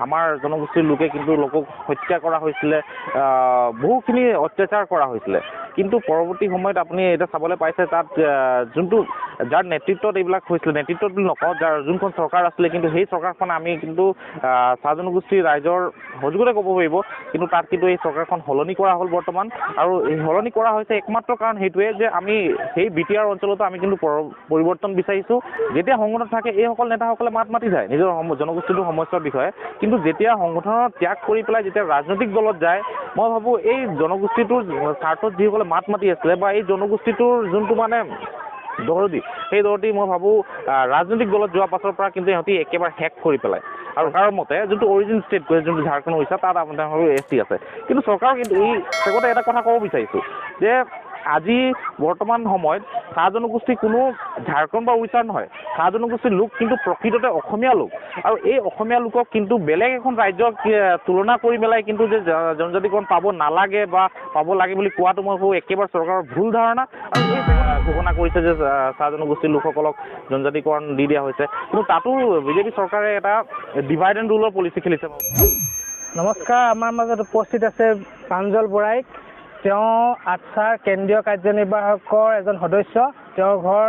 আমাৰ জনগোষ্ঠীৰ লোকে কিন্তু লোকক হত্যা কৰা হৈছিলে, বহুখিনি অত্যাচাৰ কৰা হৈছিলে। কিন্তু পৰৱৰ্তী সময়ত আপুনি এতিয়া চাবলৈ পাইছে তাত যোনটো যাৰ নেতৃত্বত এইবিলাক হৈছিলে, নেতৃত্বত বুলি নকওঁ, যাৰ যোনখন চৰকাৰ আছিলে, কিন্তু সেই চৰকাৰখন আমি কিন্তু চাহ জনগোষ্ঠীৰ ৰাইজৰ সহযোগতে ক'ব পাৰিব। কিন্তু তাত কিন্তু এই চৰকাৰখন সলনি কৰা হ'ল বৰ্তমান, আৰু এই সলনি কৰা হৈছে একমাত্ৰ কাৰণ সেইটোৱে যে আমি সেই BTR অঞ্চলতো আমি কিন্তু পৰিৱৰ্তন বিচাৰিছোঁ। যেতিয়া সংগঠন থাকে এইসকল নেতাসকলে মাত মাতি যায় নিজৰ জনগোষ্ঠীটোৰ সমস্যাৰ বিষয়ে, কিন্তু যেতিয়া সংগঠনৰ ত্যাগ কৰি পেলাই যেতিয়া ৰাজনৈতিক দলত যায়, মই ভাবোঁ এই জনগোষ্ঠীটোৰ স্বাৰ্থত যিসকলে মাত মাতি আছিলে বা এই জনগোষ্ঠীটোৰ যোনটো মানে দৰদী, সেই দৰদী মই ভাবোঁ ৰাজনৈতিক দলত যোৱাৰ পাছৰ পৰা কিন্তু সিহঁতি একেবাৰে শেষ কৰি পেলায়। আৰু তাৰ মতে যোনটো অৰিজিন ষ্টেট যোনটো ঝাৰখণ্ড উৰিষ্যা, তাত আপোনাৰ SC আছে। কিন্তু চৰকাৰক কিন্তু এই শেষতে এটা কথা ক'ব বিচাৰিছোঁ যে আজি বৰ্তমান সময়ত চাহ জনগোষ্ঠী কোনো ঝাৰখণ্ড বা উৰিষ্যাৰ নহয়, চাহ জনগোষ্ঠীৰ লোক কিন্তু প্ৰকৃততে অসমীয়া লোক। আৰু এই অসমীয়া লোকক কিন্তু বেলেগ এখন ৰাজ্যক তুলনা কৰি পেলাই কিন্তু যে জনজাতিকৰণ পাব নালাগে বা পাব লাগে বুলি কোৱাটো মই ভাবোঁ একেবাৰে চৰকাৰৰ ভুল ধাৰণা। আৰু এই ঘোষণা কৰিছে যে চাহ জনগোষ্ঠীৰ লোকসকলক জনজাতিকৰণ দি দিয়া হৈছে, কিন্তু তাতো বিজেপি চৰকাৰে এটা ডিভাইড এণ্ড ৰুলৰ পলিচি খেলিছে। নমস্কাৰ, আমাৰ মাজত উপস্থিত আছে প্ৰাঞ্জল বৰাইক। তেওঁ আটছাৰ কেন্দ্ৰীয় কাৰ্যনিৰ্বাহকৰ এজন সদস্য। তেওঁৰ ঘৰ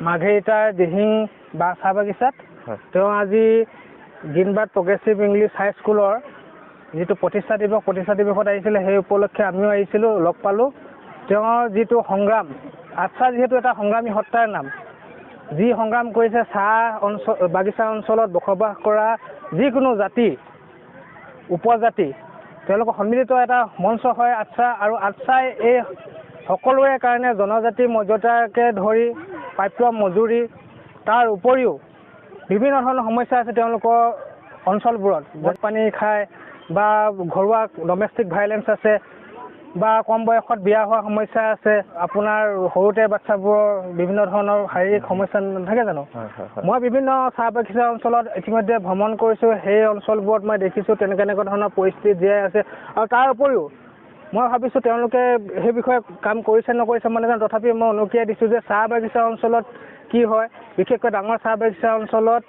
মাৰ্ঘেৰিটাৰ দিহিং বা চাহ বাগিচাত। তেওঁ আজি গ্ৰীণবাৰ্ড প্ৰগ্ৰেছিভ ইংলিছ হাইস্কুলৰ যিটো প্ৰতিষ্ঠা দিৱসত আহিছিলে, সেই উপলক্ষে আমিও আহিছিলোঁ, লগ পালোঁ। তেওঁৰ যিটো সংগ্ৰাম, আটছা যিহেতু এটা সংগ্ৰামী সত্তাৰ নাম, যি সংগ্ৰাম কৰিছে চাহ বাগিচা অঞ্চলত বসবাস কৰা যিকোনো জাতি উপজাতি, তেওঁলোকৰ সন্মিলিত এটা মঞ্চ হয় আটছা। আৰু আটছাই এই সকলোৰে কাৰণে জনজাতিৰ মৰ্যাদাকে ধৰি প্ৰাপ্য মজুৰি, তাৰ উপৰিও বিভিন্ন ধৰণৰ সমস্যা আছে তেওঁলোকৰ অঞ্চলবোৰত। মদ পানী খায় বা ঘৰুৱা ডমেষ্টিক ভাইলেঞ্চ আছে বা কম বয়সত বিয়া হোৱা সমস্যা আছে। আপোনাৰ সৰুতে বাচ্চাবোৰৰ বিভিন্ন ধৰণৰ শাৰীৰিক সমস্যা নাথাকে জানো? মই বিভিন্ন চাহ বাগিচা অঞ্চলত ইতিমধ্যে ভ্ৰমণ কৰিছোঁ। সেই অঞ্চলবোৰত মই দেখিছোঁ তেনেকুৱা ধৰণৰ পৰিস্থিতি জীয়াই আছে। আৰু তাৰ উপৰিও মই ভাবিছোঁ তেওঁলোকে সেই বিষয়ে কাম কৰিছে নকৰিছে মানে জানো, তথাপি মই উনুকিয়াই দিছোঁ যে চাহ বাগিচা অঞ্চলত কি হয়, বিশেষকৈ ডাঙৰ চাহ বাগিচা অঞ্চলত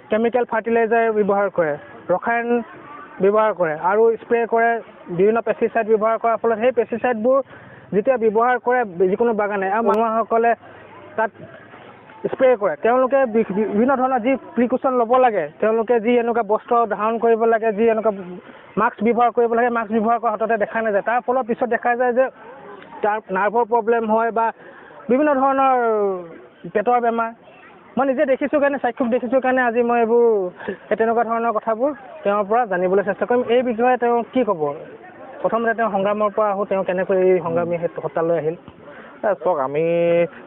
কেমিকেল ফাৰ্টিলাইজাৰ ব্যৱহাৰ কৰে, ৰসায়ন ব্যৱহাৰ কৰে আৰু স্প্ৰে কৰে, বিভিন্ন পেষ্টিচাইড ব্যৱহাৰ কৰাৰ ফলত সেই পেষ্টিচাইডবোৰ যেতিয়া ব্যৱহাৰ কৰে যিকোনো বাগানে, আৰু মানুহসকলে তাত স্প্ৰে কৰে, তেওঁলোকে বিভিন্ন ধৰণৰ যি প্ৰিকশ্যন ল'ব লাগে, তেওঁলোকে যি এনেকুৱা বস্ত্ৰ ধাৰণ কৰিব লাগে, যি এনেকুৱা মাস্ক ব্যৱহাৰ কৰিব লাগে, মাস্ক ব্যৱহাৰ কৰা হাততে দেখা নাযায়। তাৰ ফলত পিছত দেখা যায় যে তাৰ নাৰ্ভৰ প্ৰব্লেম হয় বা বিভিন্ন ধৰণৰ পেটৰ বেমাৰ। মই নিজে দেখিছোঁ কাৰণে, চাক্ষুষ দেখিছোঁ কাৰণে আজি মই এইবোৰ তেনেকুৱা ধৰণৰ কথাবোৰ তেওঁৰ পৰা জানিবলৈ চেষ্টা কৰিম। এই বিষয়ে তেওঁ কি ক'ব? প্ৰথমতে তেওঁ সংগ্ৰামৰ পৰা আহোঁ, তেওঁ কেনেকৈ এই সংগ্ৰামী সত্তালৈ আহিল। চাওক, আমি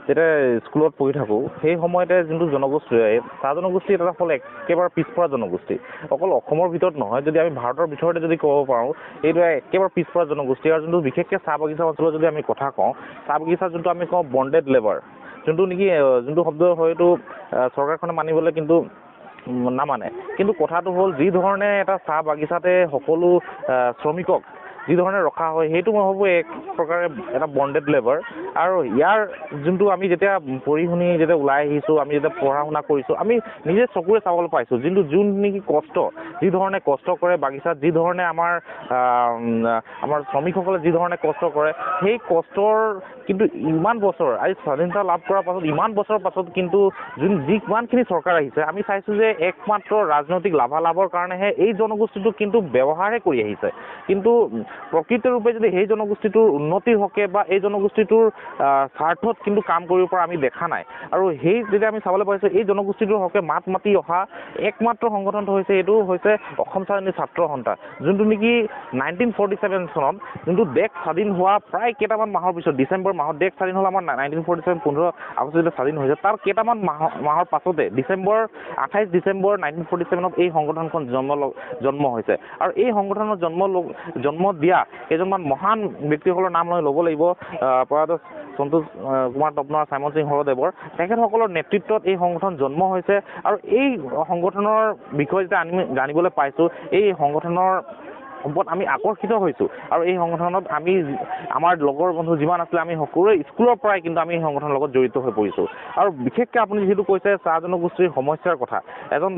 যেতিয়া স্কুলত পঢ়ি থাকোঁ সেই সময়তে যোনটো জনগোষ্ঠী, চাহ জনগোষ্ঠী এটা হ'ল একেবাৰে পিছপৰা জনগোষ্ঠী। অকল অসমৰ ভিতৰত নহয়, যদি আমি ভাৰতৰ ভিতৰতে যদি ক'ব পাৰোঁ, এইটো একেবাৰে পিছপৰা জনগোষ্ঠী। আৰু যোনটো বিশেষকৈ চাহ বাগিচা অঞ্চলত যদি আমি কথা কওঁ, চাহ বাগিচা যোনটো আমি কওঁ বণ্ডেড লেবাৰ, যোনটো নেকি যোনটো শব্দ হয়তো চৰকাৰখনে মানিবলৈ কিন্তু নামানে। কিন্তু কথাটো হ'ল যি ধৰণে এটা চাহ বাগিচাতে সকলো শ্ৰমিকক যি ধৰণে ৰখা হয়, সেইটো মই ভাবোঁ এক প্ৰকাৰে এটা বণ্ডেড লেবাৰ। আৰু ইয়াৰ যোনটো আমি যেতিয়া পঢ়ি শুনি যেতিয়া ওলাই আহিছোঁ, আমি যেতিয়া পঢ়া শুনা কৰিছোঁ, আমি নিজে চকুৰে চাবলৈ পাইছোঁ যোন নেকি কষ্ট, যি ধৰণে কষ্ট কৰে বাগিচাত, যি ধৰণে আমাৰ শ্ৰমিকসকলে যি ধৰণে কষ্ট কৰে, সেই কষ্টৰ কিন্তু ইমান বছৰ আজি স্বাধীনতা লাভ কৰাৰ পাছত, ইমান বছৰৰ পাছত কিন্তু যিমানখিনি চৰকাৰ আহিছে, আমি চাইছোঁ যে একমাত্ৰ ৰাজনৈতিক লাভালাভৰ কাৰণেহে এই জনগোষ্ঠীটো কিন্তু ব্যৱহাৰহে কৰি আহিছে। কিন্তু প্ৰকৃত ৰূপে যদি সেই জনগোষ্ঠীটোৰ উন্নতিৰ হকে বা এই জনগোষ্ঠীটোৰ স্বাৰ্থত কিন্তু কাম কৰিব পৰা আমি দেখা নাই। আৰু সেই যেতিয়া আমি চাবলৈ পাইছোঁ, এই জনগোষ্ঠীটোৰ হকে মাত মাতি অহা একমাত্ৰ সংগঠনটো হৈছে, এইটো হৈছে অসম ছাত্ৰ সন্থা, যোনটো নেকি 1947 চনত যোনটো দেশ স্বাধীন হোৱা প্ৰায় কেইটামান মাহৰ পিছত, ডিচেম্বৰ মাহত দেশ স্বাধীন হ'ল আমাৰ 1947 15 আগষ্ট যেতিয়া স্বাধীন হৈছে, তাৰ কেইটামান মাহৰ পাছতে 28 ডিচেম্বৰ 1947 এই সংগঠনখন জন্ম হৈছে। আৰু এই সংগঠনৰ জন্ম দিয়া কেইজনমান মহান ব্যক্তিসকলৰ নাম ল'ব লাগিব। প্ৰয়াত সন্তোষ কুমাৰ তপনৰ, চাইমন সিং হৰদেৱৰ, তেখেতসকলৰ নেতৃত্বত এই সংগঠন জন্ম হৈছে। আৰু এই সংগঠনৰ বিষয়ে যেতিয়া আমি জানিবলৈ পাইছোঁ, এই সংগঠনৰ ওপৰত আমি আকৰ্ষিত হৈছোঁ আৰু এই সংগঠনত আমি আমাৰ লগৰ বন্ধু যিমান আছিলে আমি সকলোৱে স্কুলৰ পৰাই কিন্তু আমি এই সংগঠনৰ লগত জড়িত হৈ পৰিছোঁ আৰু বিশেষকৈ আপুনি যিটো কৈছে চাহ জনগোষ্ঠীৰ সমস্যাৰ কথা এজন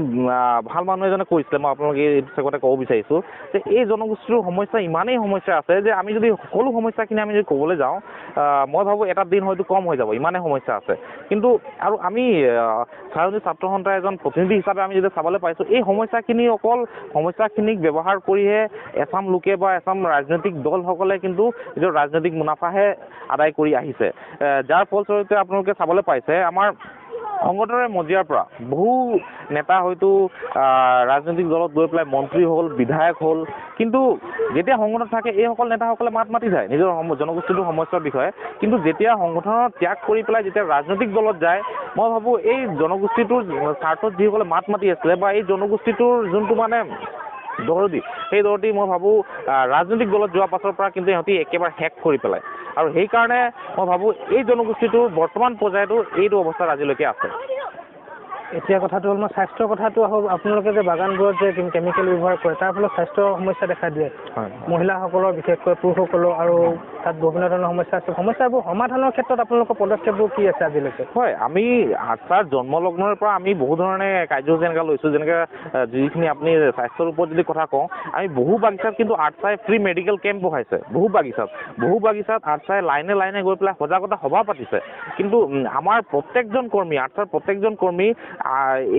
ভাল মানুহ এজনে কৈছিলে মই আপোনালোকে এই চেগতে ক'ব বিচাৰিছোঁ যে এই জনগোষ্ঠীৰ সমস্যা ইমানেই সমস্যা আছে যে আমি যদি সকলো সমস্যাখিনি আমি যদি ক'বলৈ যাওঁ মই ভাবোঁ এটা দিন হয়তো কম হৈ যাব ইমানেই সমস্যা আছে কিন্তু আৰু আমি চাহজনী ছাত্ৰ সন্থাৰ এজন প্ৰতিনিধি হিচাপে আমি যেতিয়া চাবলৈ পাইছোঁ এই সমস্যাখিনি অকল সমস্যাখিনিক ব্যৱহাৰ কৰিহে এচাম লোকে বা এচাম ৰাজনৈতিক দলসকলে কিন্তু নিজৰ ৰাজনৈতিক মুনাফাহে আদায় কৰি আহিছে যাৰ ফলস্বৰূপে আপোনালোকে চাবলৈ পাইছে আমাৰ সংগঠনৰে মজিয়াৰ পৰা বহু নেতা হয়তো ৰাজনৈতিক দলত গৈ পেলাই মন্ত্ৰী হ'ল বিধায়ক হ'ল কিন্তু যেতিয়া সংগঠনত থাকে এইসকল নেতাসকলে মাত মাতি যায় নিজৰ জনগোষ্ঠীটোৰ সমস্যাৰ বিষয়ে কিন্তু যেতিয়া সংগঠনত ত্যাগ কৰি পেলাই যেতিয়া ৰাজনৈতিক দলত যায় মই ভাবোঁ এই জনগোষ্ঠীটোৰ স্বাৰ্থত যিসকলে মাত মাতি আছিলে বা এই জনগোষ্ঠীটোৰ যোনটো মানে দৰদী সেই দৰদী মই ভাবোঁ ৰাজনৈতিক দলত যোৱাৰ পাছৰ পৰা কিন্তু সিহঁতি একেবাৰে শেষ কৰি পেলায় আৰু সেইকাৰণে মই ভাবোঁ এই জনগোষ্ঠীটোৰ বৰ্তমান পৰ্যায়তো এইটো অৱস্থাত আজিলৈকে আছে এতিয়া কথাটো হ'ল মই স্বাস্থ্যৰ কথাটো আহোঁ আপোনালোকে যে বাগানবোৰত যে কেমিকেল ব্যৱহাৰ কৰে তাৰ ফলত স্বাস্থ্যৰ সমস্যা দেখা দিয়ে মহিলাসকলৰ বিশেষকৈ পুৰুষসকলৰ আৰু তাত বিভিন্ন ধৰণৰ সমস্যা আছে সমস্যাবোৰ সমাধানৰ ক্ষেত্ৰত আপোনালোকৰ পদক্ষেপবোৰ কি আছে আজিলৈকে হয় আমি আশাৰ জন্মলগ্নৰ পৰা আমি বহু ধৰণে কাৰ্যসূচী এনেকৈ লৈছোঁ যেনেকৈ যিখিনি আপুনি স্বাস্থ্যৰ ওপৰত যদি কথা কওঁ আমি বহু বাগিচাত কিন্তু আৰ্টছাই ফ্ৰী মেডিকেল কেম্প বহাইছে বহু বাগিচাত আৰ্টছাই লাইনে গৈ পেলাই সজাগতা সভা পাতিছে কিন্তু আমাৰ প্ৰত্যেকজন কৰ্মী আৰ্টছাৰ প্ৰত্যেকজন কৰ্মী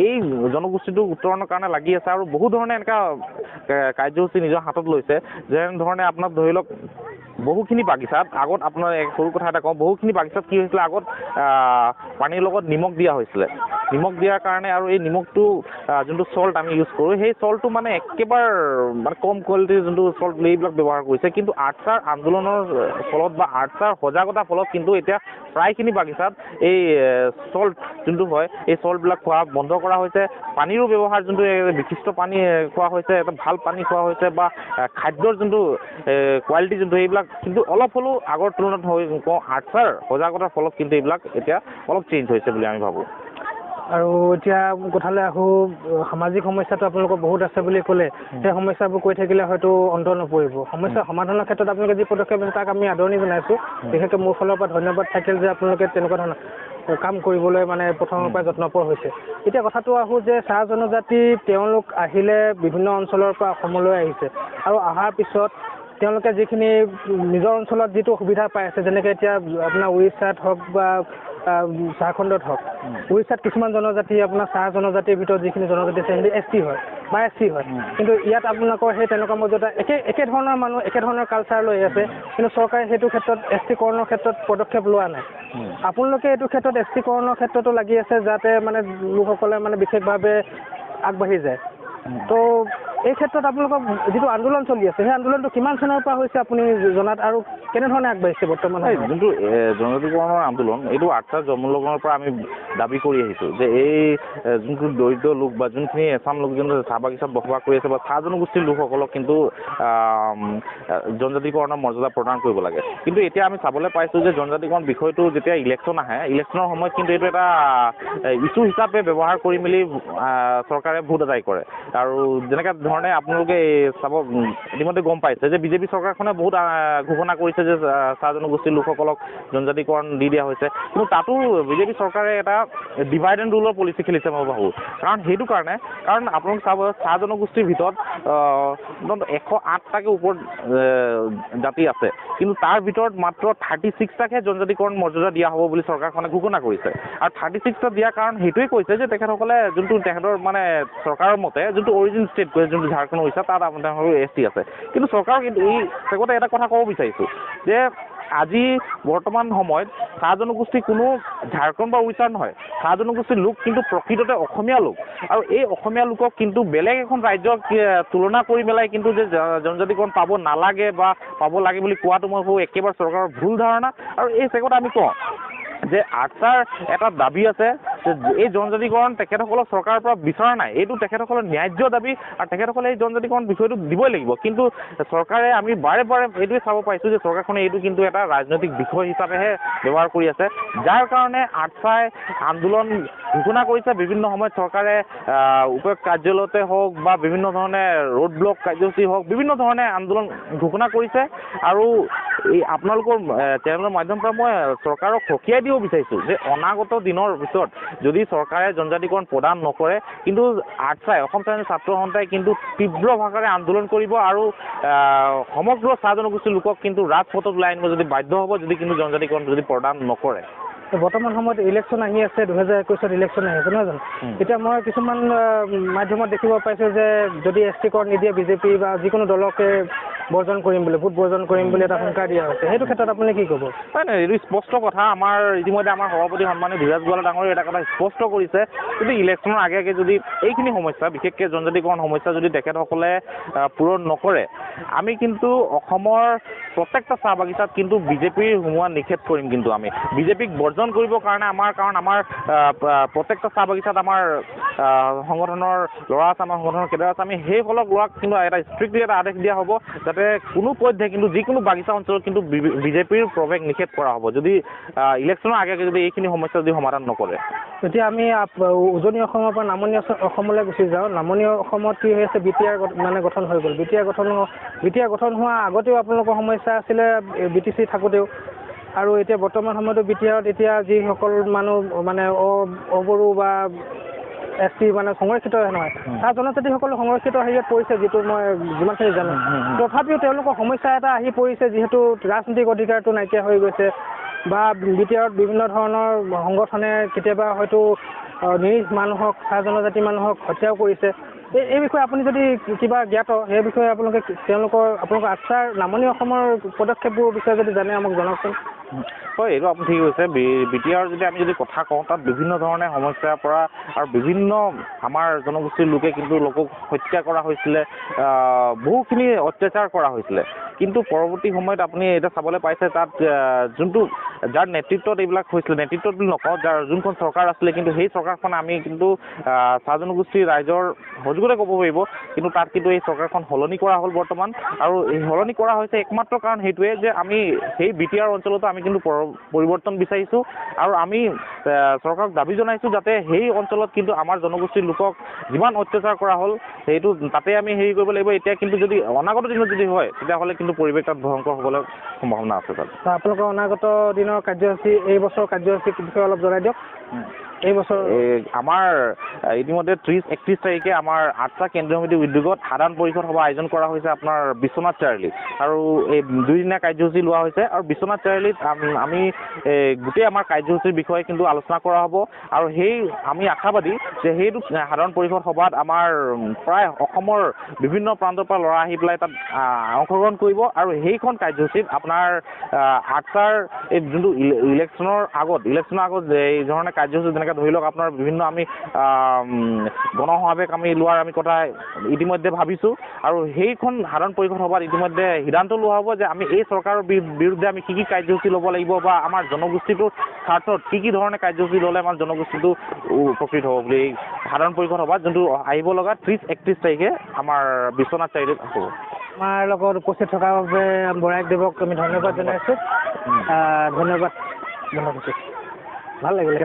এই জনগোষ্ঠীটো উত্তৰণৰ কাৰণে লাগি আছে আৰু বহু ধৰণে এনেকুৱা কাৰ্যসূচী নিজৰ হাতত লৈছে যেনেধৰণে আপোনাৰ ধৰি লওক বহুখিনি বাগিচাত আগত আপোনাৰ সৰু কথা এটা কওঁ বহুখিনি বাগিচাত কি হৈছিলে আগত পানীৰ লগত নিমখ দিয়া হৈছিলে নিমখ দিয়াৰ কাৰণে আৰু এই নিমখটো যোনটো চল্ট আমি ইউজ কৰোঁ সেই চল্টটো মানে একেবাৰে মানে কম কোৱালিটিৰ যোনটো চল্ট এইবিলাক ব্যৱহাৰ কৰিছে কিন্তু আৰ্টছাৰ আন্দোলনৰ ফলত বা আৰ্টছাৰ সজাগতাৰ ফলত কিন্তু এতিয়া প্ৰায়খিনি বাগিচাত এই চল্ট যোনটো হয় এই চল্টবিলাক খোৱা বন্ধ কৰা হৈছে পানীৰো ব্যৱহাৰ যোনটো বিশিষ্ট পানী খোৱা হৈছে এটা ভাল পানী খোৱা হৈছে বা খাদ্যৰ যোনটো কোৱালিটি যোনটো এইবিলাক কিন্তু অলপ হ'লেও আগৰ তুলনাত হৈ কওঁ আৰ্টছাৰ সজাগতাৰ ফলত কিন্তু এইবিলাক এতিয়া অলপ চেঞ্জ হৈছে বুলি আমি ভাবোঁ আৰু এতিয়া কথালৈ আহোঁ সামাজিক সমস্যাটো আপোনালোকৰ বহুত আছে বুলি ক'লে সেই সমস্যাবোৰ কৈ থাকিলে হয়তো অন্ত নপৰিব সমস্যা সমাধানৰ ক্ষেত্ৰত আপোনালোকে যি পদক্ষেপ লৈছে তাক আমি আদৰণি জনাইছোঁ বিশেষকৈ মোৰ ফালৰ পৰা ধন্যবাদ থাকিল যে আপোনালোকে তেনেকুৱা ধৰণৰ কাম কৰিবলৈ মানে প্ৰথমৰ পৰা যত্নপৰ হৈছে এতিয়া কথাটো আহোঁ যে চাহ জনজাতি তেওঁলোক আহিলে বিভিন্ন অঞ্চলৰ পৰা অসমলৈ আহিছে আৰু অহাৰ পিছত তেওঁলোকে যিখিনি নিজৰ অঞ্চলত যিটো সুবিধা পাই আছে যেনেকৈ এতিয়া আপোনাৰ উৰিষ্যাত হওক বা ঝাৰখণ্ডত হওক উৰিষ্যাত কিছুমান জনজাতি আপোনাৰ চাহ জনজাতিৰ ভিতৰত যিখিনি জনজাতি আছে সিহঁতি ST হয় বা SC হয় কিন্তু ইয়াত আপোনালোকৰ সেই তেনেকুৱা মৰ্যাদা একে ধৰণৰ মানুহ একে ধৰণৰ কালচাৰ লৈ আছে কিন্তু চৰকাৰে সেইটো ক্ষেত্ৰত ST কৰণৰ ক্ষেত্ৰত পদক্ষেপ লোৱা নাই আপোনালোকে এইটো ক্ষেত্ৰত ST কৰণৰ ক্ষেত্ৰতো লাগি আছে যাতে মানে লোকসকলে মানে বিশেষভাৱে আগবাঢ়ি যায় তো এই ক্ষেত্ৰত আপোনালোকৰ যিটো আন্দোলন চলি আছে সেই আন্দোলনটো কিমান চনৰ পৰা হৈছে আপুনি জনাত আৰু কেনেধৰণে আগবাঢ়িছে বৰ্তমান যোনটো জনজাতিকৰণৰ আন্দোলন এইটো আৰ্টছাৰ জন্মলগ্নৰ পৰা আমি দাবী কৰি আহিছোঁ যে এই যোনটো দৰিদ্ৰ লোক বা যোনখিনি এচাম লোক যোন চাহ বাগিচাত বসবাস কৰি আছে বা চাহ জনগোষ্ঠীৰ লোকসকলক কিন্তু জনজাতিকৰণৰ মৰ্যাদা প্ৰদান কৰিব লাগে কিন্তু এতিয়া আমি চাবলৈ পাইছোঁ যে জনজাতিকৰণ বিষয়টো যেতিয়া ইলেকশ্যন আহে ইলেকশ্যনৰ সময়ত কিন্তু এইটো এটা ইছ্যু হিচাপে ব্যৱহাৰ কৰি মেলি চৰকাৰে ভোট আদায় কৰে আৰু যেনেকৈ ধৰণে আপোনালোকে চাব ইতিমধ্যে গম পাইছে যে বিজেপি চৰকাৰখনে বহুত ঘোষণা কৰিছে যে চাহ জনগোষ্ঠীৰ লোকসকলক জনজাতিকৰণ দি দিয়া হৈছে কিন্তু তাতো বিজেপি চৰকাৰে এটা ডিভাইড এণ্ড ৰুলৰ পলিচি খেলিছে মই ভাবোঁ কাৰণ আপোনালোকে চাব চাহ জনগোষ্ঠীৰ ভিতৰত 108টাকে ওপৰত জাতি আছে কিন্তু তাৰ ভিতৰত মাত্ৰ 36টাকহে জনজাতিকৰণ মৰ্যাদা দিয়া হ'ব বুলি চৰকাৰখনে ঘোষণা কৰিছে আৰু 36টা দিয়াৰ কাৰণ সেইটোৱে কৈছে যে তেখেতসকলে যোনটো তেখেতৰ মানে চৰকাৰৰ মতে যোনটো অৰিজিন ষ্টেট কৈছে যোনটো ঝাৰখণ্ড উৰিষ্যা তাত তেওঁলোকৰ ST আছে কিন্তু চৰকাৰক কিন্তু এই চেগতে এটা কথা ক'ব বিচাৰিছোঁ যে আজি বৰ্তমান সময়ত চাহ জনগোষ্ঠী কোনো ঝাৰখণ্ড বা উৰিষ্যাৰ নহয় চাহ জনগোষ্ঠীৰ লোক কিন্তু প্ৰকৃততে অসমীয়া লোক আৰু এই অসমীয়া লোকক কিন্তু বেলেগ এখন ৰাজ্যক তুলনা কৰি পেলাই কিন্তু যে জনজাতিকৰণ পাব নালাগে বা পাব লাগে বুলি কোৱাটো মই ভাবোঁ একেবাৰে চৰকাৰৰ ভুল ধাৰণা আৰু এই চেগতে আমি কওঁ যে আৰ্টছাৰ এটা দাবী আছে এই জনজাতিকৰণ তেখেতসকলক চৰকাৰৰ পৰা বিচৰা নাই, এইটো তেখেতসকলৰ ন্যায্য দাবী আৰু তেখেতসকলে এই জনজাতিকৰণ বিষয়টো দিবই লাগিব। কিন্তু চৰকাৰে আমি বাৰে বাৰে এইটোৱে চাব পাইছোঁ যে চৰকাৰখনে এইটো কিন্তু এটা ৰাজনৈতিক বিষয় হিচাপেহে ব্যৱহাৰ কৰি আছে, যাৰ কাৰণে আটচাই আন্দোলন ঘোষণা কৰিছে। বিভিন্ন সময়ত চৰকাৰে উপায়ুক্ত কাৰ্যালয়তে হওক বা বিভিন্ন ধৰণে ৰোড ব্লক কাৰ্যসূচী হওক বিভিন্ন ধৰণে আন্দোলন ঘোষণা কৰিছে। আৰু এই আপোনালোকৰ চেনেলৰ মাধ্যমৰ পৰা মই চৰকাৰক সকীয়াই দিব বিচাৰিছোঁ যে অনাগত দিনৰ পিছত যদি চৰকাৰে জনজাতিকৰণ প্ৰদান নকৰে কিন্তু আটচাই অসম স্বাধীনতা ছাত্ৰ সন্থাই কিন্তু তীব্ৰ ভাষাৰে আন্দোলন কৰিব আৰু সমগ্ৰ চাহ জনগোষ্ঠীৰ লোকক কিন্তু ৰাজপথত ওলাই আনিব যদি বাধ্য হ'ব যদি কিন্তু জনজাতিকৰণ যদি প্ৰদান নকৰে। বৰ্তমান সময়ত ইলেকশ্যন আহি আছে, 2021 ইলেকশ্যন আহি আছে নহয় জানো? এতিয়া মই কিছুমান মাধ্যমত দেখিব পাইছোঁ যে যদি ST কৰ্ড নিদিয়ে বিজেপি বা যিকোনো দলকে বৰ্জন কৰিম বুলি, ভোট বৰ্জন কৰিম বুলি এটা সংকাৰ দিয়া হৈছে, সেইটো ক্ষেত্ৰত আপুনি কি ক'ব? নাই এইটো স্পষ্ট কথা। আমাৰ ইতিমধ্যে আমাৰ সভাপতি সন্মানীয় ধীৰাজ গোৱালা ডাঙৰীয়াই এটা কথা স্পষ্ট কৰিছে, যদি ইলেকশ্যনৰ আগে আগে যদি এইখিনি সমস্যা বিশেষকৈ জনজাতিকৰণ সমস্যা যদি তেখেতসকলে পূৰণ নকৰে, আমি কিন্তু অসমৰ প্ৰত্যেকটা চাহ বাগিচাত কিন্তু বিজেপিৰ সোমোৱা নিষেধ কৰিম। কিন্তু আমি বিজেপিক বৰ্জন কৰিবৰ কাৰণে কাৰণ আমাৰ প্ৰত্যেকটা চাহ বাগিচাত আমাৰ সংগঠনৰ ল'ৰা আছে, আমাৰ সংগঠনৰ কেডাৰ আছে, আমি সেইসকলক ল'ৰাক কিন্তু এটা ষ্ট্ৰিক্টলি এটা আদেশ দিয়া হ'ব যাতে কোনো পধ্যে কিন্তু যিকোনো বাগিচা অঞ্চলত কিন্তু বিজেপিৰ প্ৰৱেশ নিষেধ কৰা হ'ব যদি ইলেকশ্যনৰ আগে আগে যদি এইখিনি সমস্যা যদি সমাধান নকৰে। এতিয়া আমি উজনি অসমৰ পৰা নামনি অসমলৈ গুচি যাওঁ। নামনি অসমত কি হৈ আছে, BTR মানে গঠন হৈ গ'ল। BTR গঠন হোৱা আগতেও আপোনালোকৰ সমস্যা আছিলে BTC থাকোঁতেও, আৰু এতিয়া বৰ্তমান সময়তো BTRত এতিয়া যিসকল মানুহ মানে অবড়ো বা ST মানে সংৰক্ষিত নহয়, তাৰ জনজাতিসকল সংৰক্ষিত হেৰিয়াত পৰিছে, যিটো মই যিমানখিনি জানো। তথাপিও তেওঁলোকৰ সমস্যা এটা আহি পৰিছে, যিহেতু ৰাজনৈতিক অধিকাৰটো নাইকিয়া হৈ গৈছে বা BTRত বিভিন্ন ধৰণৰ সংগঠনে কেতিয়াবা হয়তো নিৰীহ মানুহক, চাহ জনজাতি মানুহক হত্যাও কৰিছে। এই বিষয়ে আপুনি যদি কিবা জ্ঞাত, সেই বিষয়ে আপোনালোকৰ আটচাৰ নামনি অসমৰ পদক্ষেপবোৰ বিষয়ে যদি জানে আমাক জনাওকচোন। হয়, এইটো আপুনি ঠিক কৈছে। BTR যদি আমি যদি কথা কওঁ, তাত বিভিন্ন ধৰণে সমস্যাৰ পৰা আৰু বিভিন্ন আমাৰ জনগোষ্ঠীৰ লোকে কিন্তু লোকক হত্যা কৰা হৈছিলে, বহুখিনি অত্যাচাৰ কৰা হৈছিলে। কিন্তু পৰৱৰ্তী সময়ত আপুনি এতিয়া চাবলৈ পাইছে তাত যোনটো যাৰ নেতৃত্বত এইবিলাক হৈছিলে, নেতৃত্বত বুলি নকওঁ, যাৰ যোনখন চৰকাৰ আছিলে, কিন্তু সেই চৰকাৰখন আমি কিন্তু চাহ জনগোষ্ঠীৰ ৰাইজৰ সহযোগতে ক'ব পাৰিব, কিন্তু তাত কিন্তু এই চৰকাৰখন সলনি কৰা হ'ল বৰ্তমান। আৰু এই সলনি কৰা হৈছে একমাত্ৰ কাৰণ সেইটোৱে যে আমি সেই BTR অঞ্চলতো আমি কিন্তু পৰিৱৰ্তন বিচাৰিছোঁ আৰু আমি চৰকাৰক দাবী জনাইছোঁ যাতে সেই অঞ্চলত কিন্তু আমাৰ জনগোষ্ঠীৰ লোকক যিমান অত্যাচাৰ কৰা হ'ল সেইটো তাতে আমি হেৰি কৰিব লাগিব। এতিয়া কিন্তু যদি অনাগত দিনত যদি হয় তেতিয়াহ'লে কিন্তু পৰিৱেশ তাত ভয়ংকৰ হ'বলৈ সম্ভাৱনা আছে তাত। আপোনালোকৰ অনাগত দিনৰ কাৰ্যসূচী, এই বছৰৰ কাৰ্যসূচীৰ বিষয়ে অলপ জনাই দিয়ক। এই বছৰ আমাৰ ইতিমধ্যে 30-31 তাৰিখে আমাৰ আটচা কেন্দ্ৰীয় সমিতিৰ উদ্যোগত সাধাৰণ পৰিষদ সভা আয়োজন কৰা হৈছে আপোনাৰ বিশ্বনাথ চাৰিআলিত, আৰু এই 2 দিনীয়া কাৰ্যসূচী লোৱা হৈছে। আৰু বিশ্বনাথ চাৰিআলিত আমি গোটেই আমাৰ কাৰ্যসূচীৰ বিষয়ে কিন্তু আলোচনা কৰা হ'ব, আৰু আমি আশাবাদী যে সেইটো সাধাৰণ পৰিষদ সভাত আমাৰ প্ৰায় অসমৰ বিভিন্ন প্ৰান্তৰ পৰা ল'ৰা আহি পেলাই তাত অংশগ্ৰহণ কৰিব। আৰু সেইখন কাৰ্যসূচীত আপোনাৰ আটচাৰ এই যোনটো ইলেকশ্যনৰ আগত এই ধৰণে কাৰ্যসূচী যেনেকৈ ধৰি লওক আপোনাৰ বিভিন্ন আমি গণসমাৱেশ আমি লোৱাৰ আমি কথা ইতিমধ্যে ভাবিছোঁ, আৰু সেইখন সাধাৰণ পৰিষদ সভাত ইতিমধ্যে সিদ্ধান্ত লোৱা হ'ব যে আমি এই চৰকাৰৰ বিৰুদ্ধে আমি কি কাৰ্যসূচী ল'ব লাগিব বা আমাৰ জনগোষ্ঠীটোৰ স্বাৰ্থত কি ধৰণে কাৰ্যসূচী ল'লে আমাৰ জনগোষ্ঠীটো উপকৃত হ'ব বুলি এই সাধাৰণ পৰিষদ সভাত যোনটো আহিব লগা 30-31 তাৰিখে আমাৰ বিশ্বনাথ চাৰিআলিত হ'ব। আমাৰ লগত উপস্থিত থকাৰ বাবে বৰাইক দেৱক আমি ধন্যবাদ জনাইছোঁ। ধন্যবাদ। ভাল লাগিলে।